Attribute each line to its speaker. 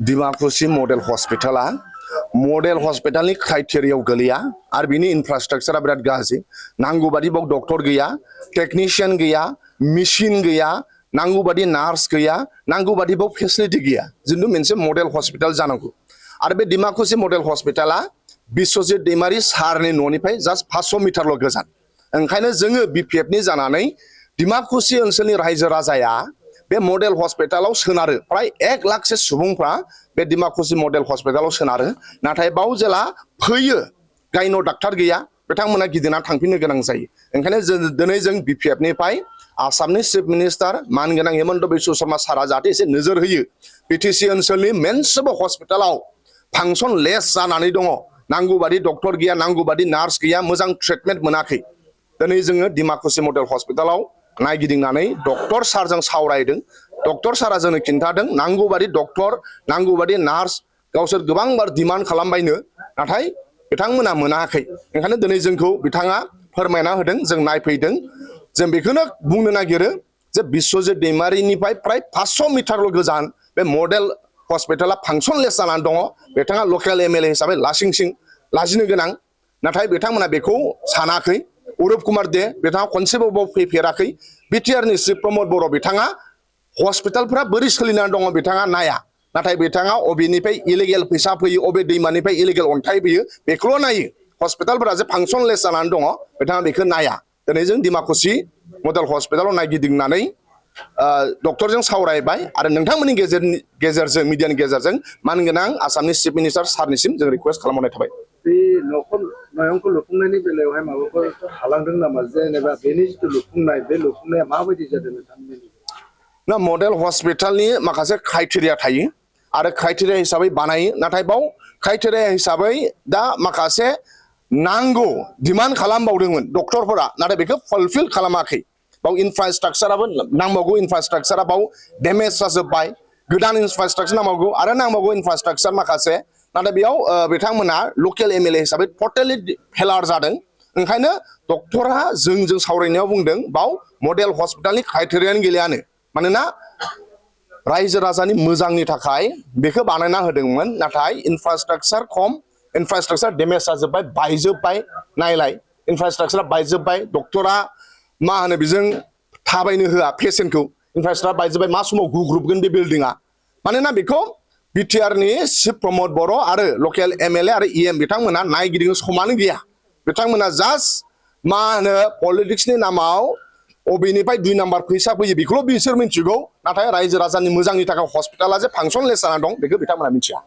Speaker 1: दिमाकुसि model हस्पिटाला model हस्पिटालनि क्राइटेरियाव गोलैया आरो बिनि इनफ्रास्ट्राक्चारा बिराद गाज्रि नांगौ बादि बाव डक्टर गैया टेक्निशियान गैया मेशिन गैया नांगौ बादि नार्स गैया नांगौ बादि बाव फेसिलिटि गैया जितु मोनसे मडेल हस्पिटाल जानांगौ आरो बे दिमाकुसि मडेल हस्पिटाला बिश्वजित दैमारि सारनि न'निफ्राय जास्ट 500 मिटारल' गोजान ओंखायनो जोङो बिपिएफनि जानानै दिमाकुसि ओनसोलनि रायजो राजाया बे मडेल हस्पिटालाव सोनारो प्राय 1 लाखसो सुबुंफ्रा बे दिमाकुसि मडेल हस्पिटालाव सोनारो नाथाय बाव जेला फैयो गायनो डाक्टार गैया बिथांमोना गिदिंना थांफिननो गोनां जायो ओंखायनो दिनै जों बिपिएफनिफ्राय आसामनि चिफ मिनिस्टार मानगोनां हेमन्त बिश्व शर्मा सारा जाहाथे एसे नोजोर होयो बिटिसि ओनसोलनि मोनसेबो हस्पिटालाव फांसन लेस जानानै दङ नांगौ बादि डक्टर गैया नांगौ बादि नार्स गैया मोजां ट्रिटमेन्ट मोनाखै दिनै जोङो दिमाकुसि मडेल हस्पिटालाव नायगिदिंनानै डक्टर सारजों सावरायदों डक्टर सारा जोंनो खिन्थादों नांगौ बादि डक्टर नांगौ बादि नार्स गावसोर गोबांबार डिमान्ड खालामबायनो नाथाय बिथांमोना मोनाखै ओंखायनो दिनै जोंखौ बिथाङा फोरमायना होदों जों नायफैदों जों बेखौनो बुंनो नागिरो जे बिश्वजित दैमारिनिफ्राय प्राय 500 मिटारल' गोजान बे मडेल हस्पिटाला फांसनलेस जानानै दङ बिथाङा लकेल एमएलए हिसाबै लाजिनो गोनां नाथाय बिथांमोना बेखौ सानाखै उरुप कुमार दे बिथाङा खनसेबो फैफेराखै बिटिआरनि श्री प्रमद बर' बिथाङा हस्पिटालफोरा बोरै सोलिनानै दङ बिथाङा नाया नाथाय बिथाङा अबेनिफ्राय इलिगेल फैसा फैयो अबे दैमानिफ्राय इलिगेल अन्थाइ फैयो बेखौल' नायो हस्पिटालफोरा जे फांसनलेस जानानै दङ बिथाङा बेखौ नाया दिनै जों दिमाकुसि मडेल हस्पिटालाव नायगिदिंनानै डक्टरजों सावरायबाय आरो नोंथांमोननि गेजेरजों मिडियानि गेजेरजों मानगोनां आसामनि चिफ मिनिस्टार सारनिसिम जों रिक्वेस्ट खालामहरनाय थाबाय
Speaker 2: बे न'खौ लुफुंनायनि बेलायावहाय माबाफोर हालांदों नामा जेनेबा बेनि जिथु लुफुंनाय बे लुफुंनाया माबायदि जादों नोंथांमोननि
Speaker 1: ना मडेल हस्पिटालनि माखासे क्राइटेरिया थायो आरो क्राइटेरिया हिसाबै बानायो नाथाय बाव क्राइटेरिया हिसाबै दा माखासे नांगौ डिमान्ड खालामबावदोंमोन डक्टरफोरा नाथाय बेखौ फुलफिल खालामाखै बाव इनफ्रास्ट्राक्चाराबो नांबावगौ इनफ्रास्ट्राक्चारा बाव डेमेज जाजोब्बाय गोदान इनफ्रास्ट्राक्चार नांबावगौ आरो नांबावगौ इनफ्रास्ट्राक्चार माखासे नाथाय बेयाव बिथांमोना लकेल एमएलए हिसाबै टटेलि फेलार जादों ओंखायनो डक्टरा जों सावरायनायाव बुंदों बाव मडेल हस्पिटालनि क्राइटेरियानि गैलियानो मानोना रायजो राजानि मोजांनि थाखाय बेखौ बानायना होदोंमोन नाथाय इनफ्रास्ट्राक्चार खम इनफ्रास्ट्राक्चार डेमेज जाजोब्बाय बायजोब्बाय नायलाय इनफ्रास्ट्राक्चारा बायजोब्बाय डक्टरा मा होनो बेजों थाबायनो होआ पेसेन्टखौ इनफ्रास्ट्राक्चार बायजोब्बाय मा समाव गुग्रुबगोन बे बिल्डिंआ मानोना बेखौ बिटिआरनि चिफ प्रमद बर' आरो लकेल एमएलए आरो इएम बिथांमोना नायगिदिंनो समानो गैया बिथांमोना जास्ट मा होनो पलिटिक्सनि नामाव अबेनिफ्राय 2 नाम्बार फैसा फैयो बेखौल' बिसोर मिथिगौ नाथाय रायजो राजानि मोजांनि थाखाय हस्पिटाला जे फांसनलेस जाना दं बेखौ बिथांमोना मिथिया